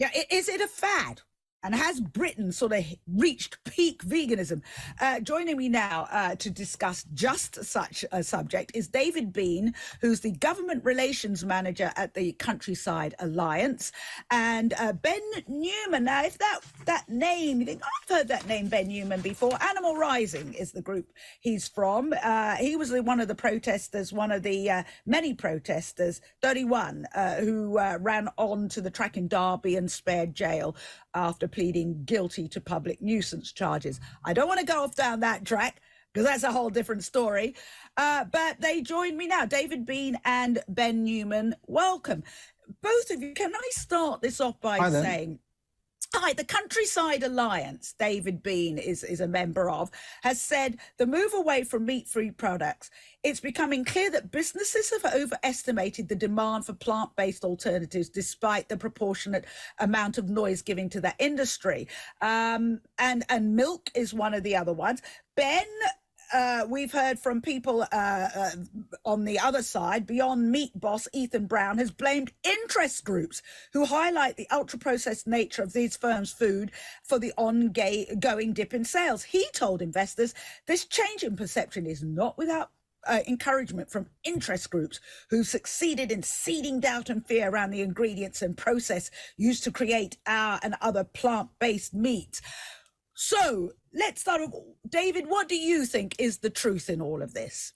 Yeah, is it a fad? And has Britain sort of reached peak veganism? Joining me now to discuss just such a subject is David Bean, who's the Government Relations Manager at the Countryside Alliance, and Ben Newman. Now, if that name, you think, I've heard that name, Ben Newman, before. Animal Rising is the group he's from. He was one of the protesters, one of the many protesters, 31, who ran on to the track in Derby and spared jail after pleading guilty to public nuisance charges. I don't want to go off down that track because that's a whole different story. But they join me now, David Bean and Ben Newman. Welcome. Both of you, can I start this off by saying, hi, the Countryside Alliance, David Bean is a member of, has said the move away from meat-free products, it's becoming clear that businesses have overestimated the demand for plant-based alternatives despite the proportionate amount of noise given to that industry. And milk is one of the other ones. Ben, we've heard from people on the other side. Beyond Meat boss Ethan Brown has blamed interest groups who highlight the ultra-processed nature of these firms' food for the ongoing dip in sales. He told investors this change in perception is not without encouragement from interest groups who succeeded in seeding doubt and fear around the ingredients and process used to create our and other plant-based meats. So let's start with David. What do you think is the truth in all of this?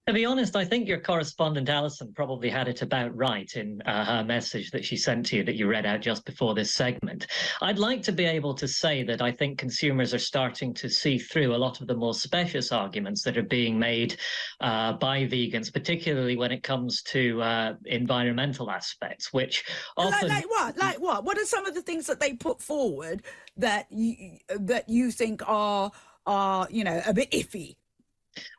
To be honest, I think your correspondent, Alison, probably had it about right in her message that she sent to you that you read out just before this segment. I'd like to be able to say that I think consumers are starting to see through a lot of the more specious arguments that are being made by vegans, particularly when it comes to environmental aspects, which often... Like what? Like what? What are some of the things that they put forward that you think are a bit iffy?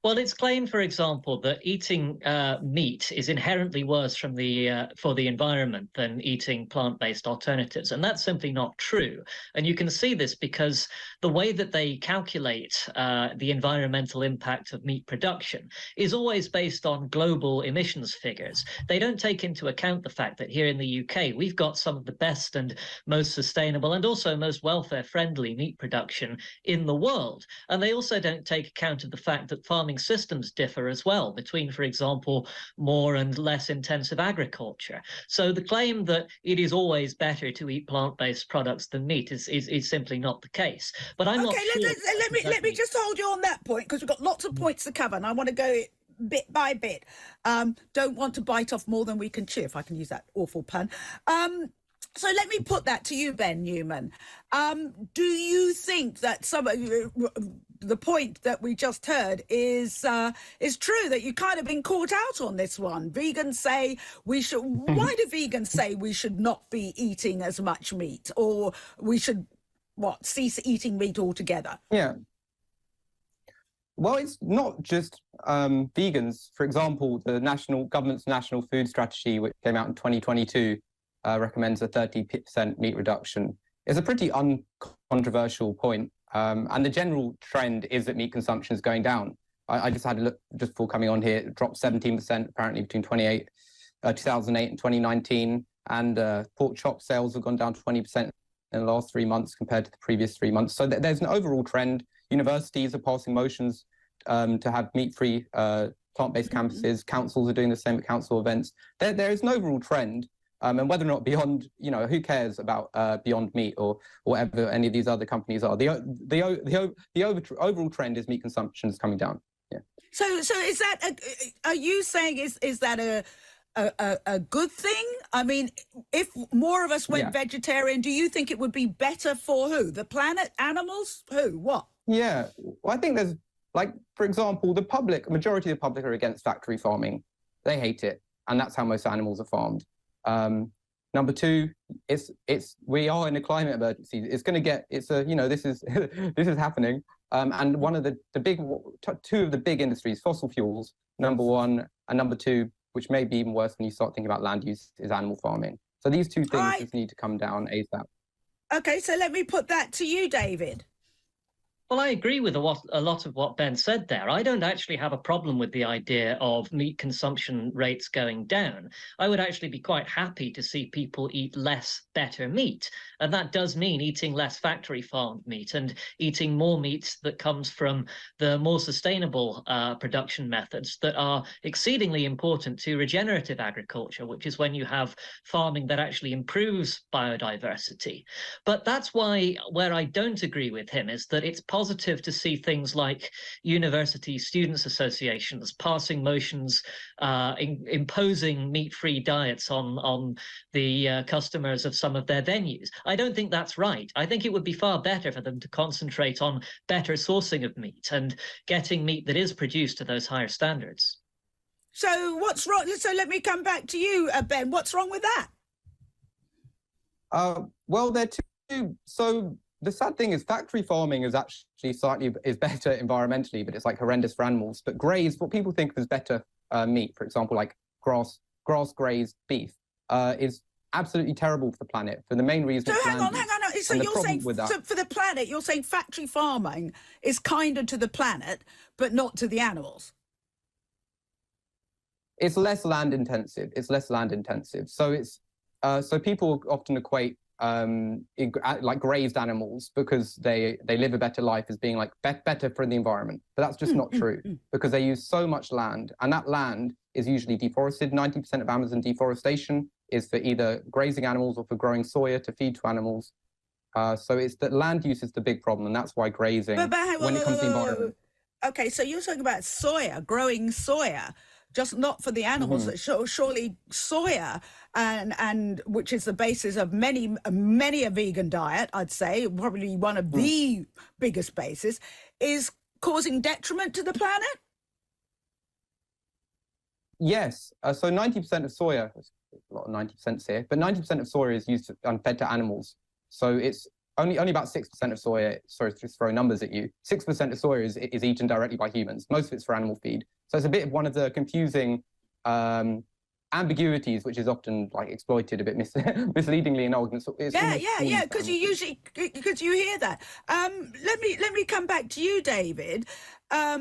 Well, it's claimed, for example, that eating meat is inherently worse for the environment than eating plant-based alternatives, and that's simply not true. And you can see this because the way that they calculate the environmental impact of meat production is always based on global emissions figures. They don't take into account the fact that here in the UK, we've got some of the best and most sustainable and also most welfare-friendly meat production in the world. And they also don't take account of the fact that farming systems differ as well between, for example, more and less intensive agriculture. So the claim that it is always better to eat plant-based products than meat is simply not the case. But I'm not sure. Let me just hold you on that point because we've got lots of points to cover and I want to go bit by bit. Don't want to bite off more than we can chew, if I can use that awful pun. So let me put that to you, Ben Newman. Do you think that some of the point that we just heard is true, that you kind of been caught out on this one? Vegans say we should. Why do vegans say we should not be eating as much meat, or we should cease eating meat altogether? Yeah. Well, it's not just vegans. For example, the government's national food strategy, which came out in 2022. Recommends a 30% meat reduction. It's a pretty uncontroversial point, and the general trend is that meat consumption is going down. I just had a look just before coming on here. It dropped 17% apparently between 2008 and 2019, and pork chop sales have gone down 20% in the last 3 months compared to the previous 3 months. So there's an overall trend. Universities are passing motions to have meat-free plant-based campuses. Councils are doing the same at council events. There is an overall trend. And whether or not Beyond, who cares about Beyond Meat or whatever any of these other companies are? The overall trend is meat consumption is coming down. Yeah. So is that? Are you saying is that a good thing? I mean, if more of us went vegetarian, do you think it would be better for who? The planet, animals, who, what? Yeah. Well, I think there's for example, majority of the public are against factory farming. They hate it, and that's how most animals are farmed. Number two, we are in a climate emergency. This is happening. And one of two of the big industries, fossil fuels, number one, and number two, which may be even worse when you start thinking about land use, is animal farming. So these two things just need to come down ASAP. Okay, so let me put that to you, David. Well, I agree with a lot of what Ben said there. I don't actually have a problem with the idea of meat consumption rates going down. I would actually be quite happy to see people eat less, better meat. And that does mean eating less factory farmed meat and eating more meat that comes from the more sustainable production methods that are exceedingly important to regenerative agriculture, which is when you have farming that actually improves biodiversity. But that's where I don't agree with him is that it's positive to see things like university students associations passing motions imposing meat-free diets on the customers of some of their venues. I don't think that's right. I think it would be far better for them to concentrate on better sourcing of meat and getting meat that is produced to those higher standards. So what's wrong? So let me come back to you, Ben. What's wrong with that? Well, they're two. So the sad thing is factory farming is actually is better environmentally, but it's like horrendous for animals. But grazed, what people think of as better meat, for example, like grass grazed beef, is absolutely terrible for the planet for the main reason. So hang on. So you're saying for the planet, you're saying factory farming is kinder to the planet, but not to the animals. It's less land intensive. So it's so people often equate like grazed animals because they live a better life as being like better for the environment, but that's just not true because they use so much land, and that land is usually deforested. 90% of Amazon deforestation is for either grazing animals or for growing soya to feed to animals. So it's that land use is the big problem, and that's why grazing when it comes to the environment. Okay, so you're talking about growing soya, just not for the animals. Surely soya, and which is the basis of many a vegan diet, I'd say, probably one of the biggest bases, is causing detriment to the planet? Yes. So 90% of soya, a lot of 90% here, but 90% of soya is used and fed to animals. So it's only about 6% of soya, sorry to throw numbers at you, 6% of soya is eaten directly by humans. Most of it's for animal feed. So it's a bit of one of the confusing ambiguities, which is often like exploited a bit misleadingly in arguments. Yeah, because you hear that. Let me come back to you, David. Are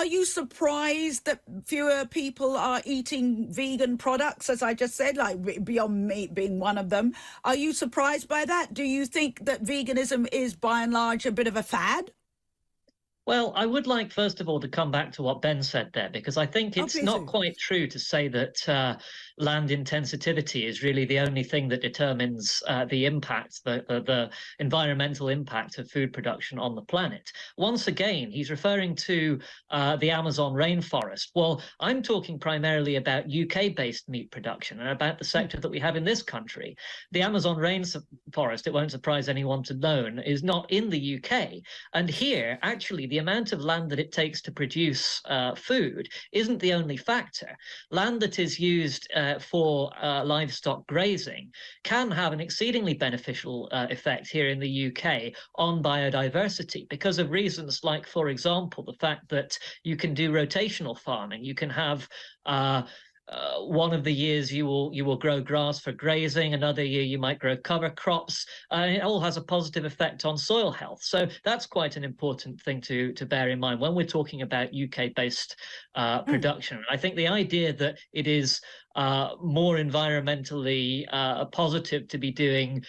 you surprised that fewer people are eating vegan products, as I just said, like Beyond Meat being one of them? Are you surprised by that? Do you think that veganism is by and large a bit of a fad? Well, I would like, first of all, to come back to what Ben said there, because I think it's not quite true to say that land intensivity is really the only thing that determines the impact, the environmental impact of food production on the planet. Once again, he's referring to the Amazon rainforest. Well, I'm talking primarily about UK-based meat production and about the sector that we have in this country. The Amazon rainforest, it won't surprise anyone to know, is not in the UK. And here, actually, the amount of land that it takes to produce food isn't the only factor. Land that is used for livestock grazing can have an exceedingly beneficial effect here in the UK on biodiversity because of reasons like, for example, the fact that you can do rotational farming. You can have one of the years you will grow grass for grazing, another year you might grow cover crops, and it all has a positive effect on soil health. So that's quite an important thing to bear in mind when we're talking about UK-based production. I think the idea that it is more environmentally positive to be doing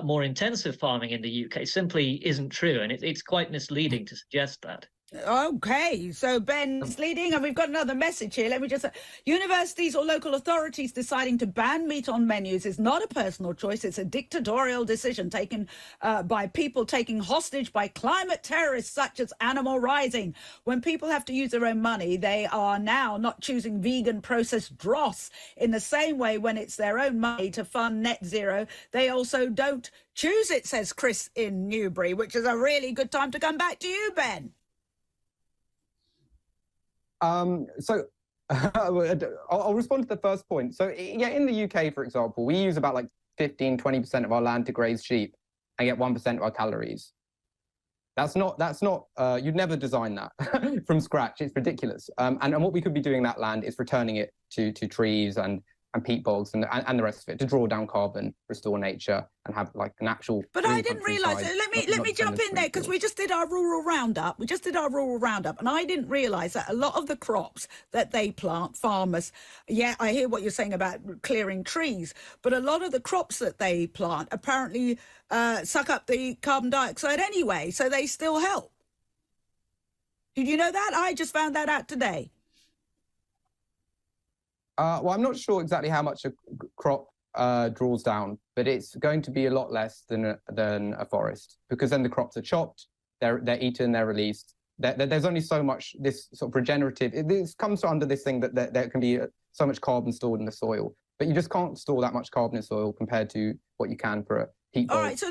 more intensive farming in the UK simply isn't true, and it's quite misleading to suggest that. Okay, so Ben's leading, and we've got another message here. Let me just say, universities or local authorities deciding to ban meat on menus is not a personal choice. It's a dictatorial decision taken by people taken hostage by climate terrorists such as Animal Rising. When people have to use their own money, they are now not choosing vegan processed dross in the same way when it's their own money to fund net zero. They also don't choose it, says Chris in Newbury, which is a really good time to come back to you, Ben. So I'll respond to the first point. So yeah, in the UK, for example, we use about like 15-20% of our land to graze sheep and get 1% of our calories. That's not you'd never design that from scratch. It's ridiculous. And what we could be doing in that land is returning it to trees and and peat bogs and the rest of it to draw down carbon, restore nature, and have like an actual. But I didn't realise. Let me jump in there, because we just did our rural roundup. And I didn't realise that a lot of the crops that they plant, farmers. Yeah, I hear what you're saying about clearing trees, but a lot of the crops that they plant apparently suck up the carbon dioxide anyway, so they still help. Did you know that? I just found that out today. Well, I'm not sure exactly how much a crop draws down, but it's going to be a lot less than a forest, because then the crops are chopped, they're eaten, they're released. There's only so much this sort of regenerative. This comes under this thing that there can be so much carbon stored in the soil, but you just can't store that much carbon in soil compared to what you can for a peat bog. All right, so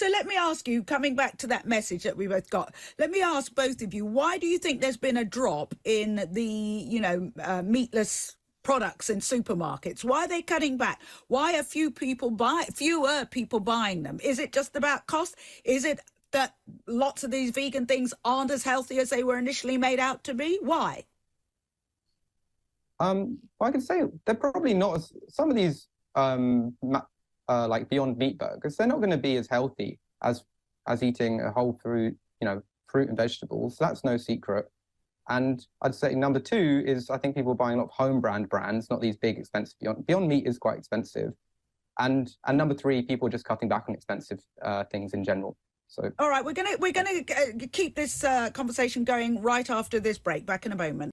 let me ask you, coming back to that message that we both got, let me ask both of you, why do you think there's been a drop in the meatless products in supermarkets? Why are they cutting back? Why are fewer people buying them? Is it just about cost? Is it that lots of these vegan things aren't as healthy as they were initially made out to be? Why? Well, I can say they're probably not as, some of these like Beyond Meat burgers, they're not going to be as healthy as eating a whole fruit, fruit and vegetables. That's no secret. And I'd say number two is, I think people are buying a lot of home brands, not these big expensive Beyond Meat is quite expensive. And number three, people are just cutting back on expensive things in general. So all right, we're gonna keep this conversation going right after this break. Back in a moment.